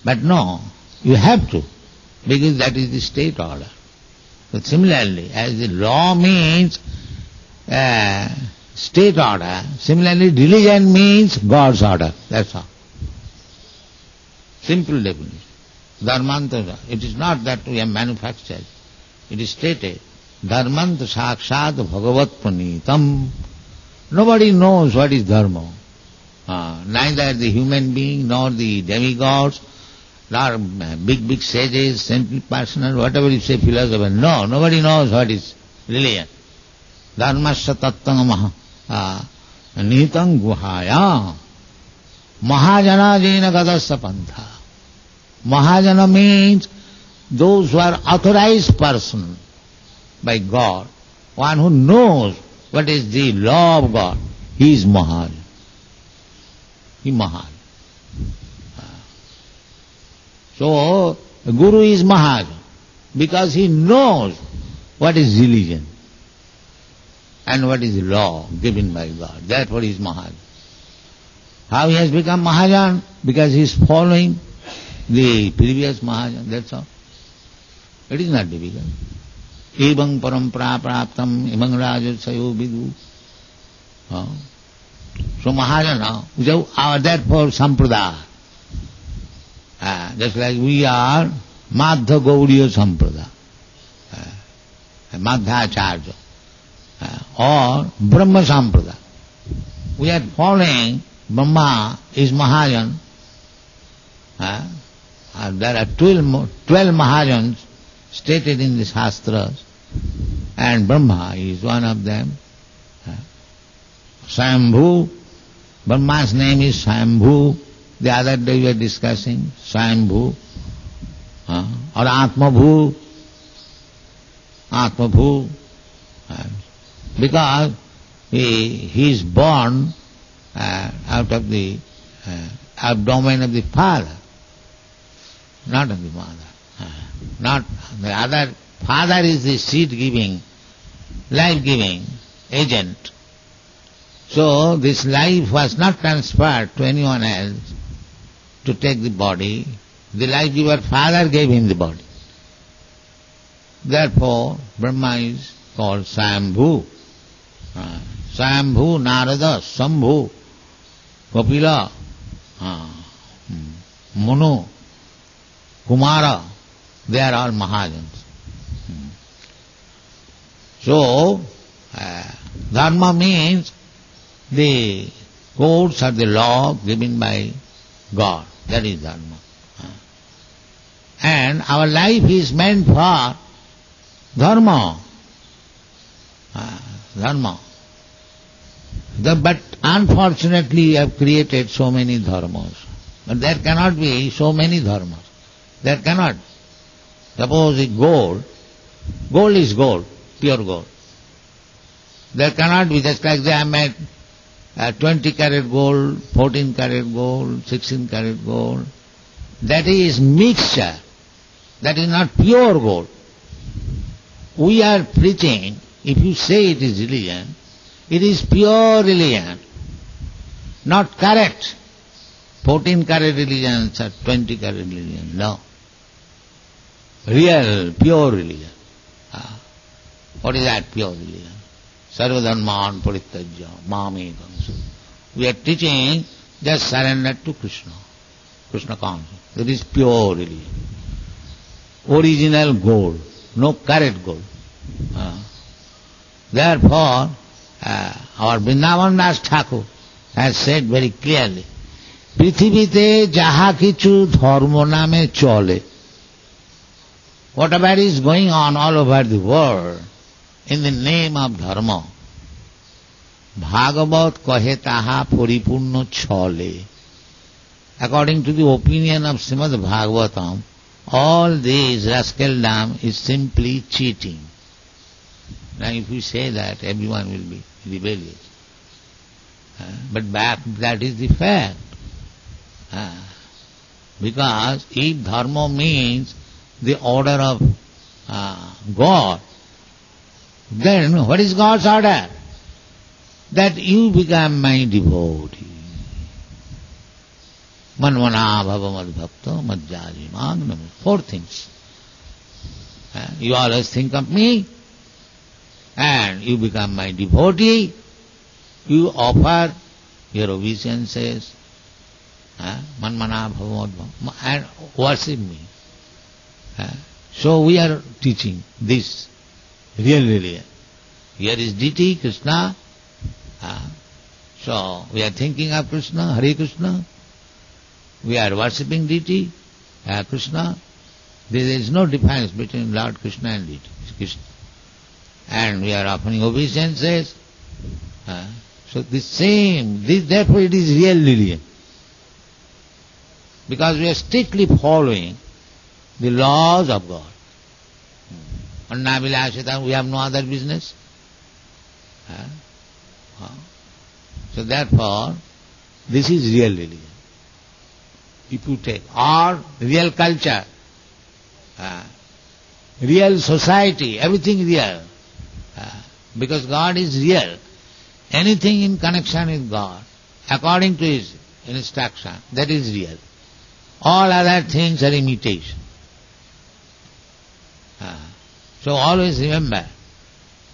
But no, you have to, because that is the state order. But similarly, as the law means state order, similarly religion means God's order. That's all. Simple definition. Dharmanta. It is not that we have manufactured. It is stated. Dharmanta sakshat bhagavat pranitam. Nobody knows what is dharma. Neither the human being nor the demigods, nor big sages, saintly personal, whatever you say, philosopher. No, nobody knows what is religion. Dharmasya tattvam nihitam guhaya mahajana jena gadasya pantha. Mahajana means those who are authorized person by God, one who knows what is the law of God. He is Mahajan. He Mahajan. So, the Guru is Mahajan because he knows what is religion and what is law given by God. Therefore he is Mahajan. How he has become Mahajan? Because he is following the previous Mahajan, that's all. It is not difficult. Evang parampara praptam imang rajatsayo vidu. So Mahajana, our therefore Sampradaya. Just like we are Madhya Gauriya Sampradaya, Madhyacharya, or Brahma Sampradaya. We are following Brahma is Mahajan. There are 12 Mahajans stated in the Shastras, and Brahma is one of them. Swayambhu, Brahma's name is Swayambhu. The other day we were discussing Swayambhu, or Atmabhu, because he is born out of the abdomen of the father, not of the mother. Not the other. Father is the seed-giving, life-giving agent. So this life was not transferred to anyone else to take the body. The life-giver Father gave him the body. Therefore, Brahma is called Swayambhu. Swayambhu, Narada, Sambhu, Kapila, Manu, Kumara, they are all Mahajans. So, Dharma means the codes or the law given by God. That is Dharma. And our life is meant for Dharma. Dharma. But unfortunately we have created so many dharmas. But there cannot be so many dharmas. There cannot. Suppose gold is gold, pure gold. There cannot be, just like they have made 20 karat gold, 14 karat gold, 16 karat gold. That is mixture. That is not pure gold. We are preaching, if you say it is religion, it is pure religion, not correct. 14 karat religions or 20 karat religion, no. Real, pure religion. What is that pure religion? Sarvadharman parityajya mamekam. We are teaching just surrender to Krishna. Krishna consciousness. That is pure religion. Original gold, no karat gold. Therefore, our Vrindavan Das Thakur has said very clearly, Prithivite jaha kichu dharma name chole. Whatever is going on all over the world, in the name of dharma, Bhagavat kahe taha paripurna chole. According to the opinion of Srimad Bhagavatam, all this rascaldom is simply cheating. Now if we say that, everyone will be rebellious. But that is the fact. Because if dharma means the order of God, then what is God's order? That you become my devotee. Manvana bhava madbhakta madhyaji magnam. 4 things. You always think of me, and you become my devotee. You offer your obeisances, manvana bhava madbhakta, and worship me. So we are teaching this real religion. Here is deity, Krishna. So we are thinking of Krishna, Hare Krishna. We are worshipping deity, Krishna. There is no difference between Lord Krishna and deity, Krishna. And we are offering obeisances. So therefore it is real religion. Because we are strictly following the laws of God. Annavilasita, we have no other business. So therefore, this is real religion. If you take, or real culture, real society, everything real. Because God is real. Anything in connection with God, according to His instruction, that is real. All other things are imitation. So always remember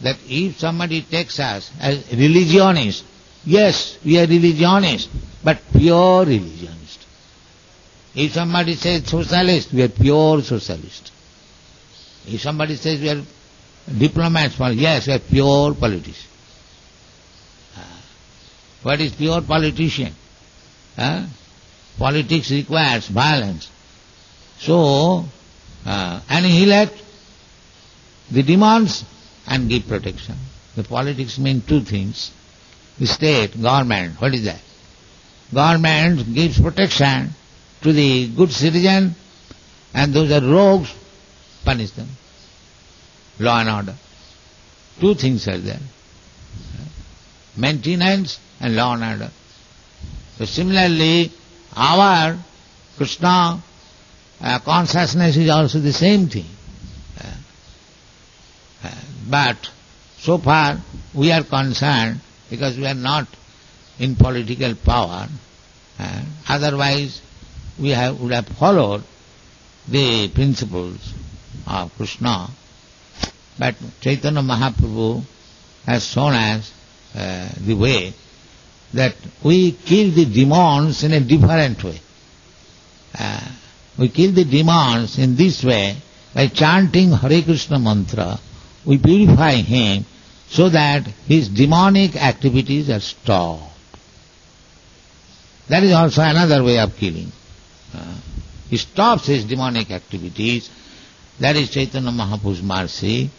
that if somebody takes us as religionist, yes, we are religionist, but pure religionist. If somebody says socialist, we are pure socialist. If somebody says we are diplomats, well, yes, we are pure politicians. What is pure politician? Politics requires violence. So, annihilate the demands and give protection. The politics mean 2 things. The state, government, what is that? Government gives protection to the good citizen, and those are rogues, punish them. Law and order. 2 things are there. Maintenance and law and order. So similarly, our Krishna consciousness is also the same thing. But so far we are concerned because we are not in political power. Otherwise we would have followed the principles of Krishna. But Chaitanya Mahaprabhu has shown us the way that we kill the demons in a different way. We kill the demons in this way by chanting Hare Krishna mantra. We purify him so that his demonic activities are stopped. That is also another way of killing. He stops his demonic activities. That is Chaitanya Mahaprabhu's mercy,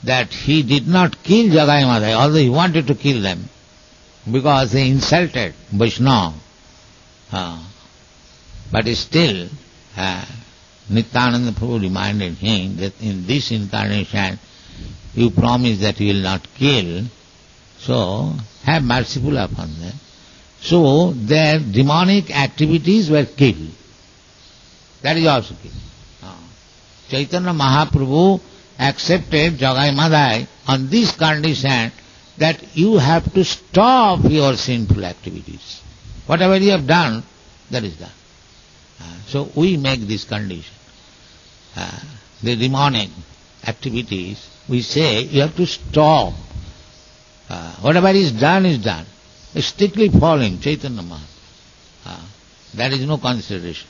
that he did not kill Jagai Madai, although he wanted to kill them, because they insulted Vaishnava. But still, Nityananda Prabhu reminded him that in this incarnation you promise that you will not kill, so have merciful upon them. So their demonic activities were killed. That is also killed. Chaitanya Mahaprabhu accepted Jagai Madai on this condition that you have to stop your sinful activities. Whatever you have done, that is done. So we make this condition. The demonic activities, we say you have to stop. Whatever is done is done. Strictly following Chaitanya Mahaprabhu. There is no consideration.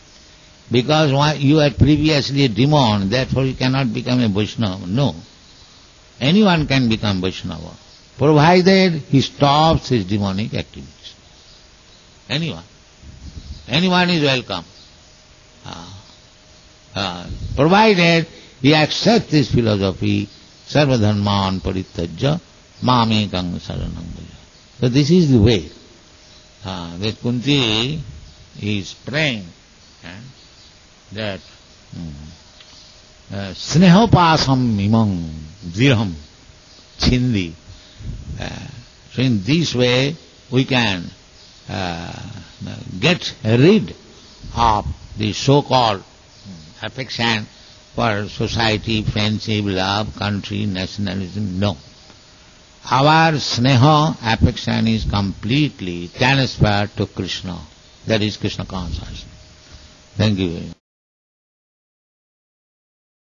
Because you are previously a demon, therefore you cannot become a Vaishnava. No. Anyone can become Vaishnava, provided he stops his demonic activities. Anyone. Anyone is welcome. Provided he accepts this philosophy, sarvadharman parityajya mamekang saranam bhaja. So this is the way. That Kunti is praying that snehopasam imam dirham chindi. So in this way we can get rid of the so-called affection for society, friendship, love, country, nationalism. No. Our sneha, affection is completely transferred to Krishna. That is Krishna consciousness. Thank you very much.